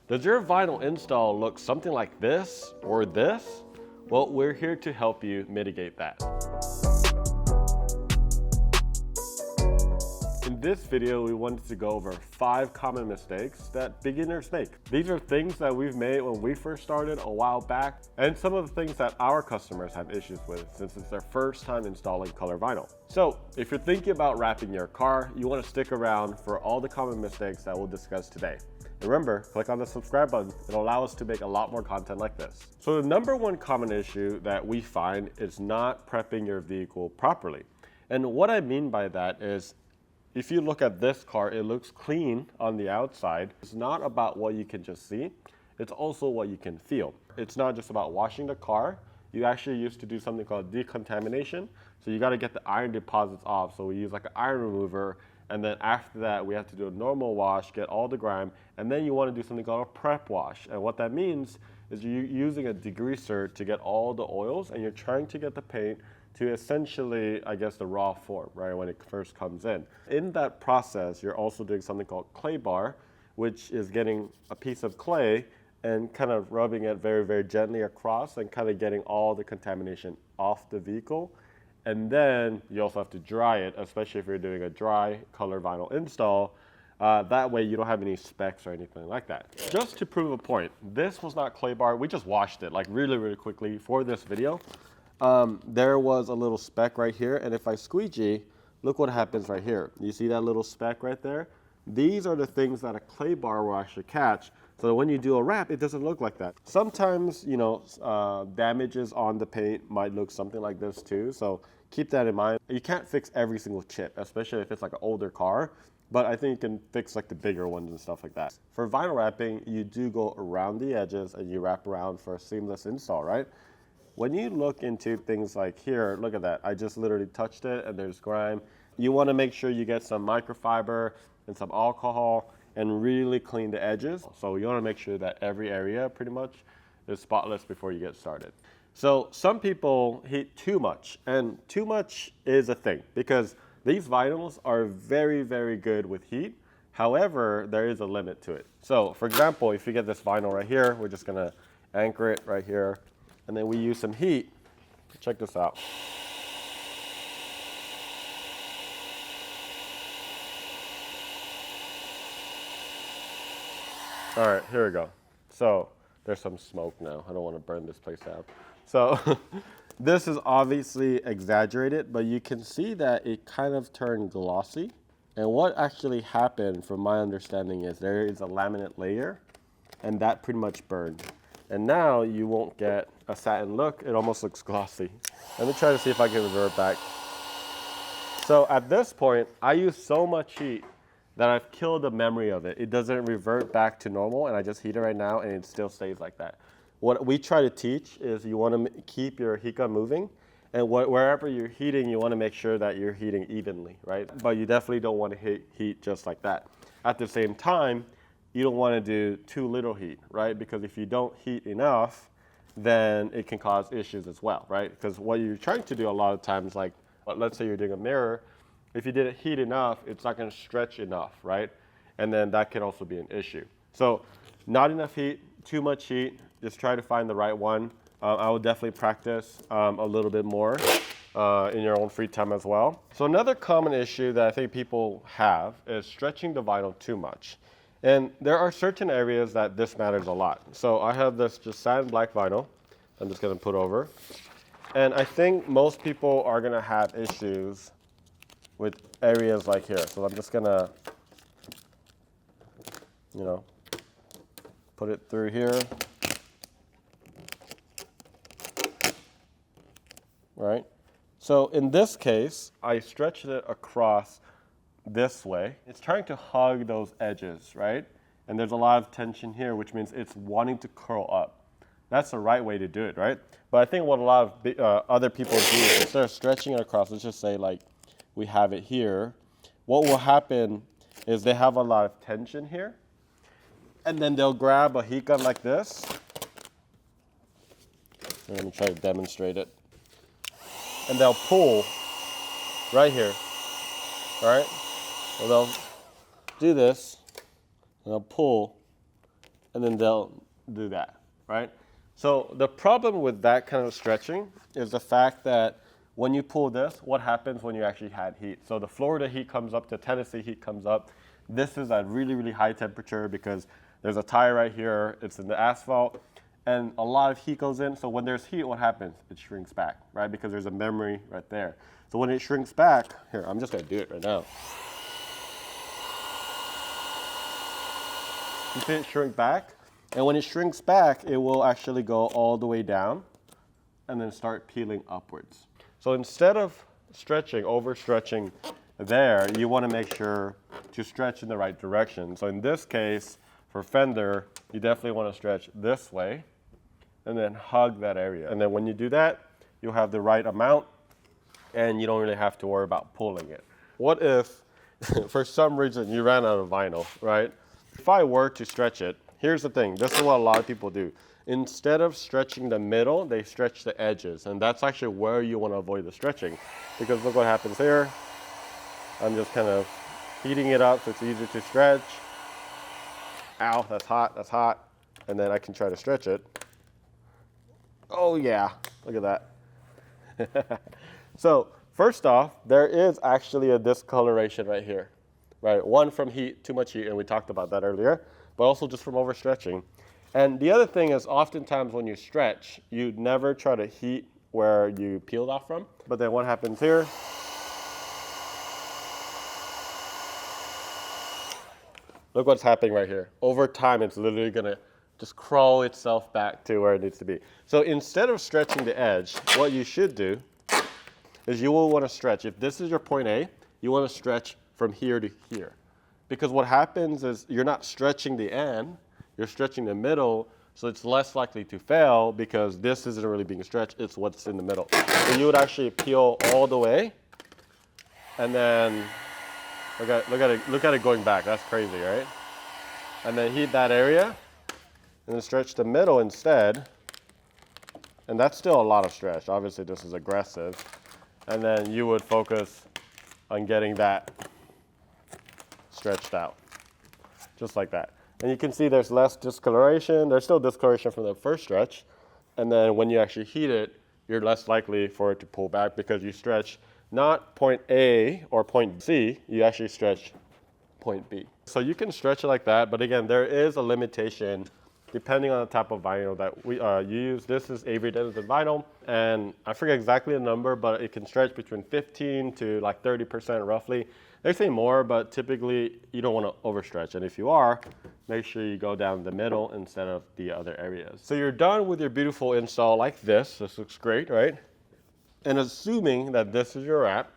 Does your vinyl install look something like this or this? Well, we're here to help you mitigate that. In this video, we wanted to go over 5 common mistakes that beginners make. These are things that we've made when we first started a while back, and some of the things that our customers have issues with since it's their first time installing color vinyl. So if you're thinking about wrapping your car, you want to stick around for all the common mistakes that we'll discuss today. Remember, click on the subscribe button. It'll allow us to make a lot more content like this. So the number one common issue that we find is not prepping your vehicle properly. And what I mean by that is, if you look at this car, it looks clean on the outside. It's not about what you can just see. It's also what you can feel. It's not just about washing the car. You actually used to do something called decontamination. So you got to get the iron deposits off. So we use like an iron remover. And then after that, we have to do a normal wash, get all the grime. And then you want to do something called a prep wash. And what that means is you're using a degreaser to get all the oils, and you're trying to get the paint to essentially, I guess, the raw form, right, when it first comes in. In that process, you're also doing something called clay bar, which is getting a piece of clay and kind of rubbing it very, very gently across and kind of getting all the contamination off the vehicle. And then you also have to dry it, especially if you're doing a dry color vinyl install. That way you don't have any specks or anything like that. Just to prove a point, this was not clay bar. We just washed it like really, really quickly for this video. There was a little speck right here, and if I squeegee, look what happens right here. You see that little speck right there? These are the things that a clay bar will actually catch, so that when you do a wrap, it doesn't look like that. Sometimes, you know, damages on the paint might look something like this too, so keep that in mind. You can't fix every single chip, especially if it's like an older car, but I think you can fix like the bigger ones and stuff like that. For vinyl wrapping, you do go around the edges and you wrap around for a seamless install, right? When you look into things like here, look at that. I just literally touched it and there's grime. You want to make sure you get some microfiber and some alcohol and really clean the edges. So you want to make sure that every area pretty much is spotless before you get started. So some people heat too much, and too much is a thing because these vinyls are very, very good with heat. However, there is a limit to it. So for example, if you get this vinyl right here, we're just going to anchor it right here. And then we use some heat. Check this out. All right, here we go. So there's some smoke now. I don't want to burn this place down. So this is obviously exaggerated, but you can see that it kind of turned glossy. And what actually happened, from my understanding, is there is a laminate layer, and that pretty much burned. And now you won't get a satin look. It almost looks glossy. Let me try to see if I can revert back. So at this point, I use so much heat that I've killed the memory of it. It doesn't revert back to normal, and I just heat it right now, and it still stays like that. What we try to teach is you want to keep your heat gun moving, and wherever you're heating, you want to make sure that you're heating evenly, right? But you definitely don't want to heat just like that. At the same time, you don't want to do too little heat, right? Because if you don't heat enough, then it can cause issues as well, right? Because what you're trying to do a lot of times, like let's say you're doing a mirror, if you didn't heat enough, it's not going to stretch enough, right? And then that can also be an issue. So not enough heat, too much heat, just try to find the right one. I would definitely practice a little bit more in your own free time as well. So another common issue that I think people have is stretching the vinyl too much. And there are certain areas that this matters a lot. So I have this just satin black vinyl. I'm just going to put over. And I think most people are going to have issues with areas like here. So I'm just going to, you know, put it through here. Right? So in this case, I stretched it across this way. It's trying to hug those edges, right? And there's a lot of tension here, which means it's wanting to curl up. That's the right way to do it, right? But I think what a lot of other people do is instead of stretching it across, let's just say like we have it here. What will happen is they have a lot of tension here, and then they'll grab a heat gun like this. Let me try to demonstrate it. And they'll pull right here, all right? Well, they'll do this, and they'll pull, and then they'll do that, right? So the problem with that kind of stretching is the fact that when you pull this, what happens when you actually had heat? So the Florida heat comes up, the Tennessee heat comes up. This is at really, really high temperature because there's a tire right here, it's in the asphalt, and a lot of heat goes in. So when there's heat, what happens? It shrinks back, right? Because there's a memory right there. So when it shrinks back, here, I'm just gonna do it right now. You see it shrink back? And when it shrinks back, it will actually go all the way down and then start peeling upwards. So instead of stretching, overstretching there, you want to make sure to stretch in the right direction. So in this case, for fender, you definitely want to stretch this way and then hug that area. And then when you do that, you'll have the right amount and you don't really have to worry about pulling it. What if, for some reason, you ran out of vinyl, right? If I were to stretch it, here's the thing, this is what a lot of people do. Instead of stretching the middle, they stretch the edges, and that's actually where you want to avoid the stretching. Because look what happens here. I'm just kind of heating it up so it's easier to stretch. Ow, that's hot, that's hot. And then I can try to stretch it. Oh yeah, look at that. So first off, there is actually a discoloration right here. Right, one from heat, too much heat, and we talked about that earlier, but also just from overstretching. And the other thing is oftentimes when you stretch, you never try to heat where you peeled off from. But then what happens here? Look what's happening right here. Over time, it's literally gonna just crawl itself back to where it needs to be. So instead of stretching the edge, what you should do is you will wanna stretch. If this is your point A, you wanna stretch from here to here. Because what happens is you're not stretching the end, you're stretching the middle, so it's less likely to fail because this isn't really being stretched, it's what's in the middle. So you would actually peel all the way, and then look at it going back, that's crazy, right? And then heat that area, and then stretch the middle instead, and that's still a lot of stretch. Obviously this is aggressive. And then you would focus on getting that stretched out, just like that. And you can see there's less discoloration. There's still discoloration from the first stretch. And then when you actually heat it, you're less likely for it to pull back because you stretch not point A or point C, you actually stretch point B. So you can stretch it like that, but again, there is a limitation depending on the type of vinyl that you use. This is Avery Denizen vinyl, and I forget exactly the number, but it can stretch between 15 to like 30% roughly. They say more, but typically you don't want to overstretch. And if you are, make sure you go down the middle instead of the other areas. So you're done with your beautiful install like this. This looks great, right? And assuming that this is your wrap,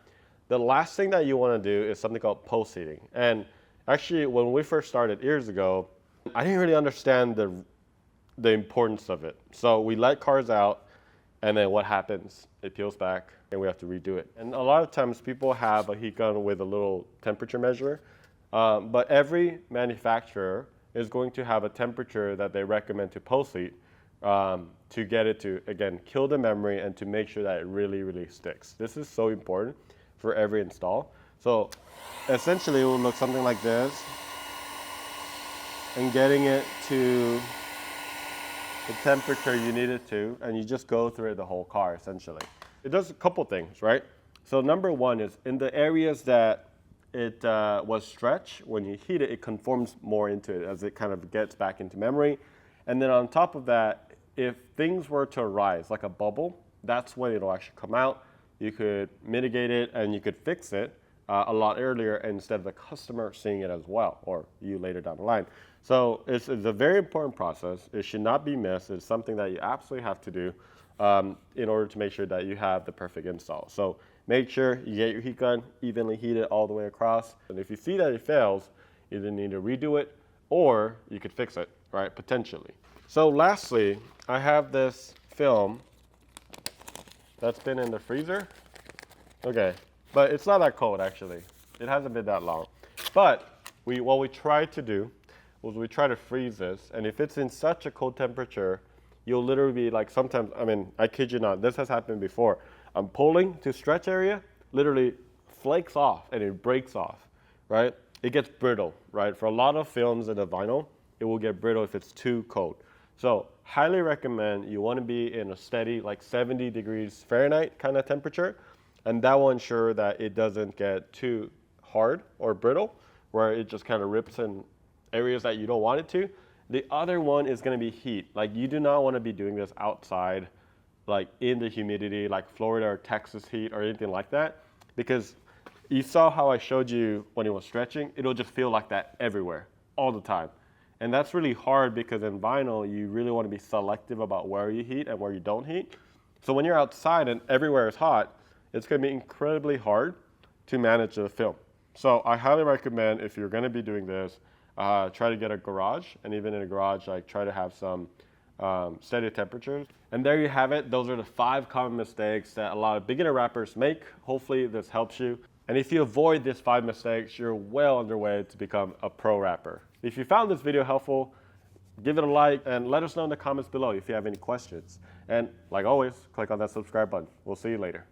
the last thing that you want to do is something called post heating. And actually, when we first started years ago, I didn't really understand the importance of it. So we let cars out, and then what happens? It peels back, and we have to redo it. And a lot of times people have a heat gun with a little temperature measure, but every manufacturer is going to have a temperature that they recommend to post heat to get it to, again, kill the memory and to make sure that it really, really sticks. This is so important for every install. So essentially it will look something like this, and getting it to the temperature you need it to, and you just go through it the whole car essentially. It does a couple things, right? So number one is in the areas that it was stretched, when you heat it, it conforms more into it as it kind of gets back into memory. And then on top of that, if things were to rise like a bubble, that's when it'll actually come out. You could mitigate it and you could fix it a lot earlier instead of the customer seeing it as well, or you later down the line. So it's a very important process. It should not be missed. It's something that you absolutely have to do in order to make sure that you have the perfect install. So make sure you get your heat gun evenly heated all the way across. And if you see that it fails, you either need to redo it or you could fix it, right, potentially. So lastly, I have this film that's been in the freezer. Okay, but it's not that cold actually. It hasn't been that long. But what we tried to do was we try to freeze this, and if it's in such a cold temperature, you'll literally be like, sometimes, I mean, I kid you not, this has happened before. I'm pulling to stretch area, literally flakes off and it breaks off, right? It gets brittle, right? For a lot of films in the vinyl, it will get brittle if it's too cold. So highly recommend you want to be in a steady like 70 degrees Fahrenheit kind of temperature, and that will ensure that it doesn't get too hard or brittle where it just kind of rips in areas that you don't want it to. The other one is going to be heat. Like you do not want to be doing this outside, like in the humidity, like Florida or Texas heat or anything like that, because you saw how I showed you when it was stretching, it'll just feel like that everywhere, all the time. And that's really hard because in vinyl, you really want to be selective about where you heat and where you don't heat. So when you're outside and everywhere is hot, it's going to be incredibly hard to manage the film. So I highly recommend if you're going to be doing this, try to get a garage, and even in a garage, like try to have some steady temperatures. And there you have it. Those are the 5 common mistakes that a lot of beginner rappers make. Hopefully this helps you. And if you avoid these 5 mistakes, you're well underway to become a pro rapper. If you found this video helpful, give it a like and let us know in the comments below if you have any questions. And like always, click on that subscribe button. We'll see you later.